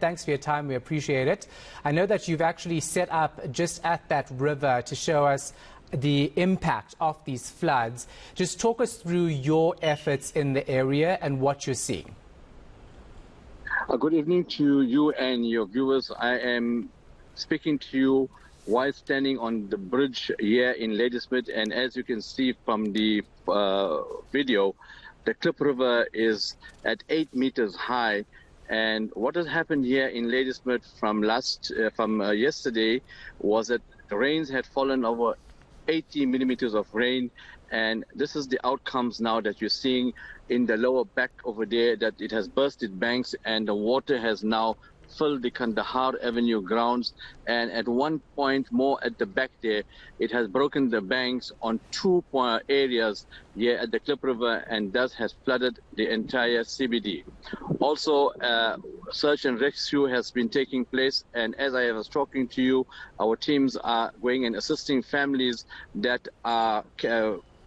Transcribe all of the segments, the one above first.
Thanks for your time. We appreciate it. I know that you've actually set up just at that river to show us the impact of these floods. Just talk us through your efforts in the area and what you're seeing. Good evening to you and your viewers. I am speaking to you while standing on the bridge here in Ladysmith, and as you can see from the video, the Kliprivier is at 8 meters high. And what has happened here in Ladysmith from yesterday was that the rains had fallen over 80 millimeters of rain, and this is the outcomes now that you're seeing in the lower back over there, that it has bursted banks and the water has now filled the Kandahar Avenue grounds, and at one point more at the back there, it has broken the banks on two areas here at the Kliprivier, and thus has flooded the entire CBD. Also, search and rescue has been taking place, and as I was talking to you, our teams are going and assisting families that are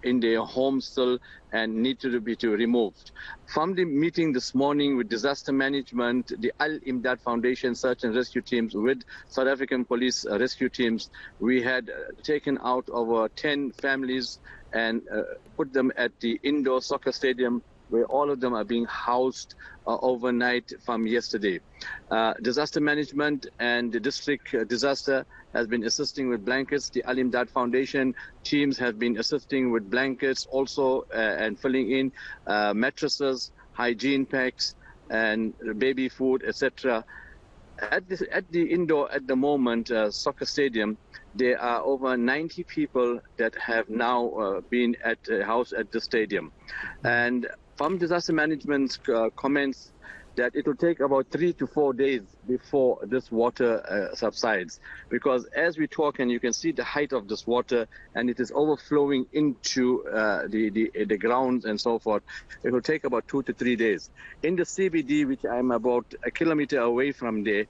in their homes still and need to be removed. From the meeting this morning with disaster management, the Al-Imdaad Foundation search and rescue teams with South African police rescue teams, we had taken out over 10 families and put them at the indoor soccer stadium, where all of them are being housed overnight from yesterday. Disaster management and the district disaster has been assisting with blankets. The Al-Imdaad Foundation teams have been assisting with blankets also and filling in mattresses, hygiene packs, and baby food, etc. At the indoor, at the moment, soccer stadium, there are over 90 people that have now been at a house at the stadium. And from disaster management's comments, that it will take about 3 to 4 days before this water subsides, because as we talk, and you can see the height of this water, and it is overflowing into the grounds and so forth, it will take about 2 to 3 days. In the CBD, which I'm about a kilometer away from there,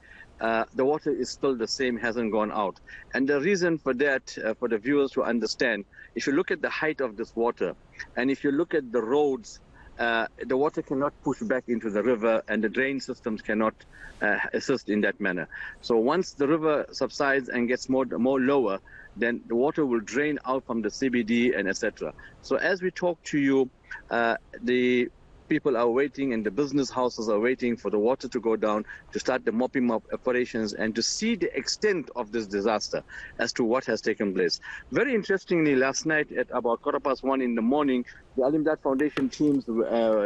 the water is still the same, hasn't gone out. And the reason for that, for the viewers to understand, if you look at the height of this water, and if you look at the roads, the water cannot push back into the river, and the drain systems cannot assist in that manner. So once the river subsides and gets more lower, then the water will drain out from the CBD and etc. So as we talk to you, the people are waiting and the business houses are waiting for the water to go down to start the mopping up operations and to see the extent of this disaster as to what has taken place. Very interestingly, last night at about 1:15 in the morning, the Al-Imdaad Foundation teams,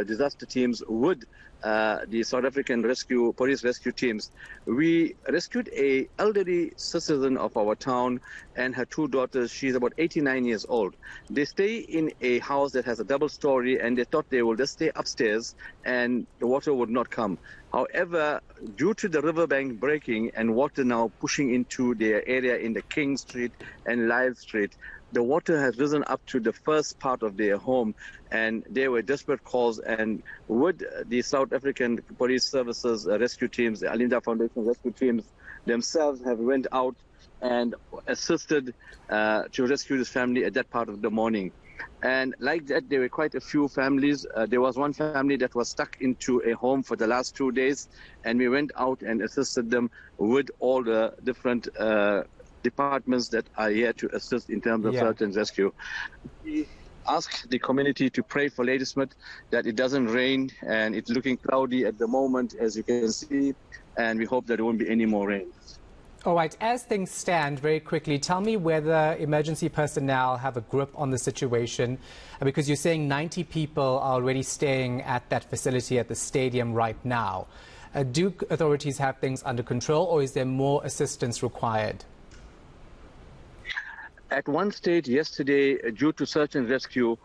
disaster teams with the South African police rescue teams, we rescued a elderly citizen of our town and her two daughters. She's about 89 years old. They stay in a house that has a double story, and they thought they will just stay upstairs and the water would not come. However, due to the riverbank breaking and water now pushing into their area in the King Street and Lyle Street, the water has risen up to the first part of their home, and they were desperate calls. And with the South African Police Services rescue teams, the Al-Imdaad Foundation rescue teams themselves have went out and assisted to rescue this family at that part of the morning. And like that, there were quite a few families. There was one family that was stuck into a home for the last 2 days, and we went out and assisted them with all the different departments that are here to assist in terms of search and rescue. We ask the community to pray for Ladysmith, that it doesn't rain, and it's looking cloudy at the moment, as you can see, and we hope that there won't be any more rain. All right, as things stand, very quickly, tell me whether emergency personnel have a grip on the situation, because you're saying 90 people are already staying at that facility at the stadium right now. Do authorities have things under control, or is there more assistance required? At one stage yesterday, due to search and rescue,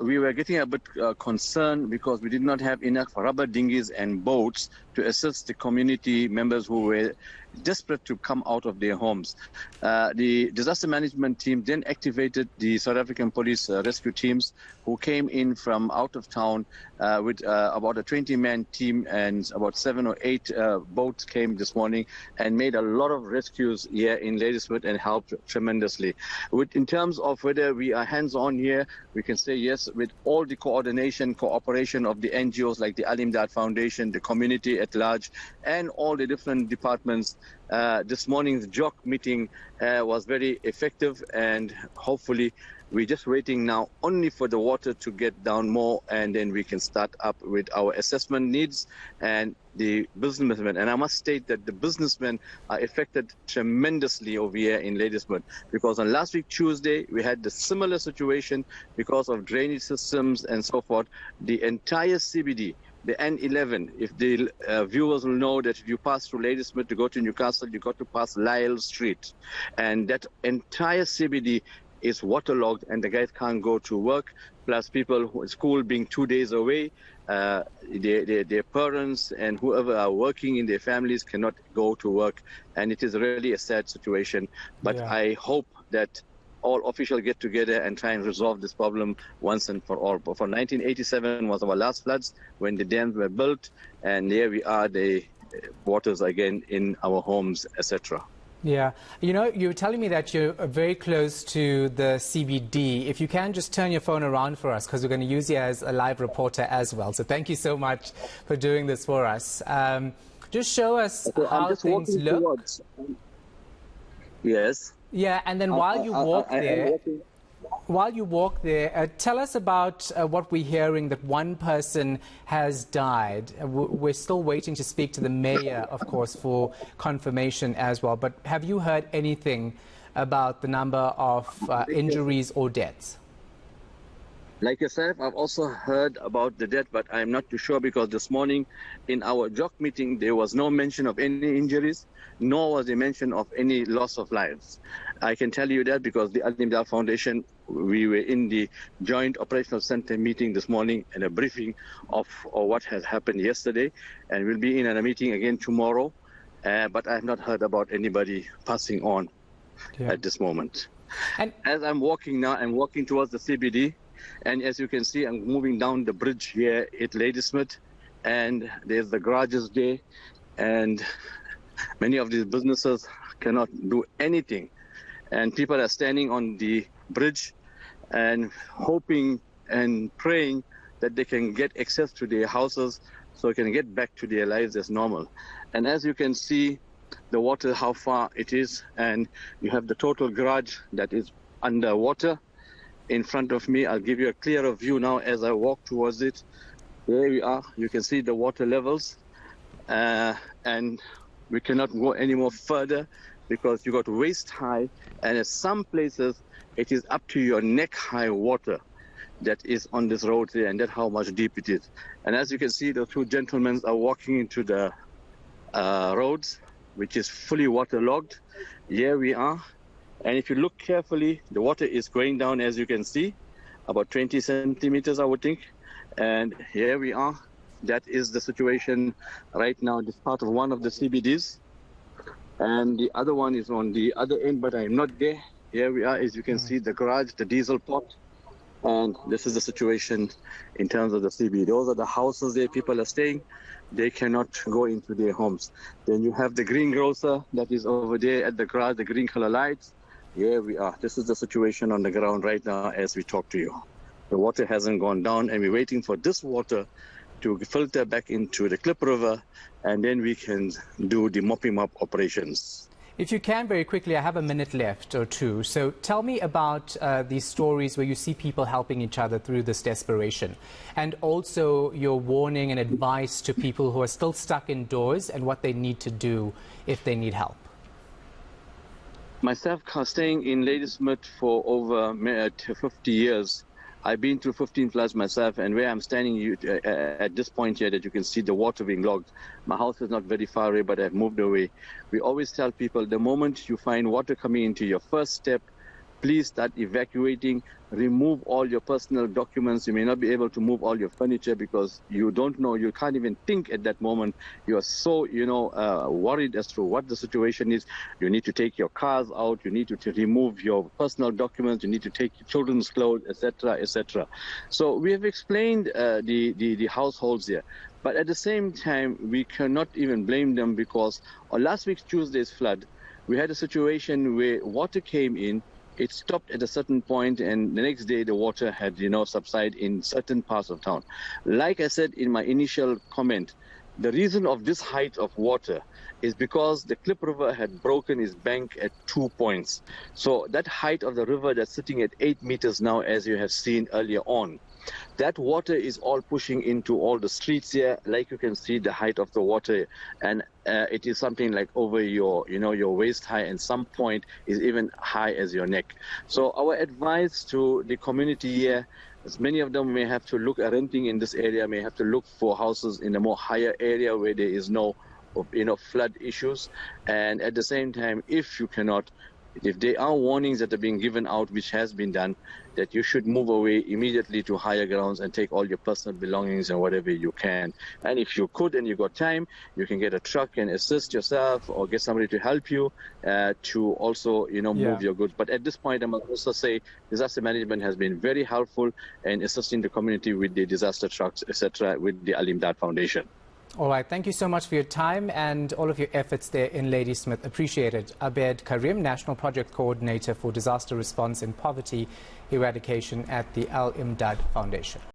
we were getting a bit concerned because we did not have enough rubber dinghies and boats to assist the community members who were desperate to come out of their homes. The disaster management team then activated the South African police rescue teams, who came in from out of town with about a 20-man team, and about 7 or 8 boats came this morning and made a lot of rescues here in Ladysmith and helped tremendously. In terms of whether we are hands-on here, we can say yes, with all the cooperation of the NGOs like the Al-Imdaad Foundation, the community at large and all the different departments. This morning's JOC meeting was very effective, and hopefully we're just waiting now only for the water to get down more, and then we can start up with our assessment needs and the businessmen. And I must state that the businessmen are affected tremendously over here in Ladysmith, because on last week Tuesday we had the similar situation because of drainage systems and so forth. The entire CBD, the N11, if the viewers will know that if you pass through Ladysmith to go to Newcastle, you got to pass Lyle Street, and that entire CBD is waterlogged, and the guys can't go to work. Plus people who at school being 2 days away, their parents and whoever are working in their families cannot go to work, and it is really a sad situation. But I hope that all officials get together and try and resolve this problem once and for all. But for 1987 was our last floods when the dams were built, and here we are, the waters again in our homes, etc. Yeah. You know, you were telling me that you're very close to the CBD. If you can just turn your phone around for us, because we're going to use you as a live reporter as well. So thank you so much for doing this for us. Just show us how things look. Yes. Yeah, and then while you walk there, tell us about what we're hearing, that one person has died. We're still waiting to speak to the mayor, of course, for confirmation as well. But have you heard anything about the number of injuries or deaths? Like yourself, I've also heard about the death, but I'm not too sure, because this morning in our JOC meeting, there was no mention of any injuries, nor was there mention of any loss of lives. I can tell you that because the Al-Imdaad Foundation, we were in the Joint Operational Center meeting this morning and a briefing of what has happened yesterday, and we'll be in a meeting again tomorrow, but I have not heard about anybody passing on at this moment. And as I'm walking now, I'm walking towards the CBD, and as you can see, I'm moving down the bridge here at Ladysmith, and there's the garages there, and many of these businesses cannot do anything, and people are standing on the bridge and hoping and praying that they can get access to their houses so they can get back to their lives as normal. And as you can see, the water, how far it is, and you have the total garage that is underwater in front of me. I'll give you a clearer view now as I walk towards it. There we are. You can see the water levels, and we cannot go any more further because you got waist high, and in some places it is up to your neck high water that is on this road here, and that's how much deep it is. And as you can see, the two gentlemen are walking into the roads, which is fully waterlogged. Here we are. And if you look carefully, the water is going down, as you can see, about 20 centimeters, I would think. And here we are. That is the situation right now. This part of one of the CBDs. And the other one is on the other end, but I'm not there. Here we are, as you can see, the garage, the diesel pot. And this is the situation in terms of the CBD. Those are the houses there people are staying. They cannot go into their homes. Then you have the greengrocer that is over there at the garage, the green color lights. Here we are. This is the situation on the ground right now as we talk to you. The water hasn't gone down, and we're waiting for this water to filter back into the Kliprivier, and then we can do the mopping up operations. If you can, very quickly, I have a minute left or two. So tell me about these stories where you see people helping each other through this desperation, and also your warning and advice to people who are still stuck indoors and what they need to do if they need help. Myself, staying in Ladysmith for over 50 years, I've been through 15 floods myself, and where I'm standing at this point here that you can see the water being logged. My house is not very far away, but I've moved away. We always tell people the moment you find water coming into your first step, please start evacuating, remove all your personal documents. You may not be able to move all your furniture because you don't know, you can't even think at that moment. You are so, worried as to what the situation is. You need to take your cars out, you need to remove your personal documents, you need to take your children's clothes, etc., etc. So we have explained the households here. But at the same time, we cannot even blame them because on last week's Tuesday's flood, we had a situation where water came in. It stopped at a certain point, and the next day the water had, subsided in certain parts of town. Like I said in my initial comment, The reason of this height of water is because the Kliprivier had broken its bank at 2 points. So that height of the river that's sitting at 8 meters now, as you have seen earlier on, that water is all pushing into all the streets here. Like you can see the height of the water, and it is something like over your waist high, and some point is even high as your neck. So our advice to the community here, as many of them may have to look at renting in this area, may have to look for houses in a more higher area where there is no flood issues. And at the same time, if there are warnings that are being given out, which has been done, that you should move away immediately to higher grounds and take all your personal belongings and whatever you can. And if you could and you got time, you can get a truck and assist yourself, or get somebody to help you to also move your goods. But at this point, I must also say disaster management has been very helpful in assisting the community with the disaster trucks, etc., with the Al-Imdaad Foundation. All right. Thank you so much for your time and all of your efforts there in Ladysmith. Appreciate it. Abed Karrim, National Project Coordinator for Disaster Response and Poverty Eradication at the Al-Imdaad Foundation.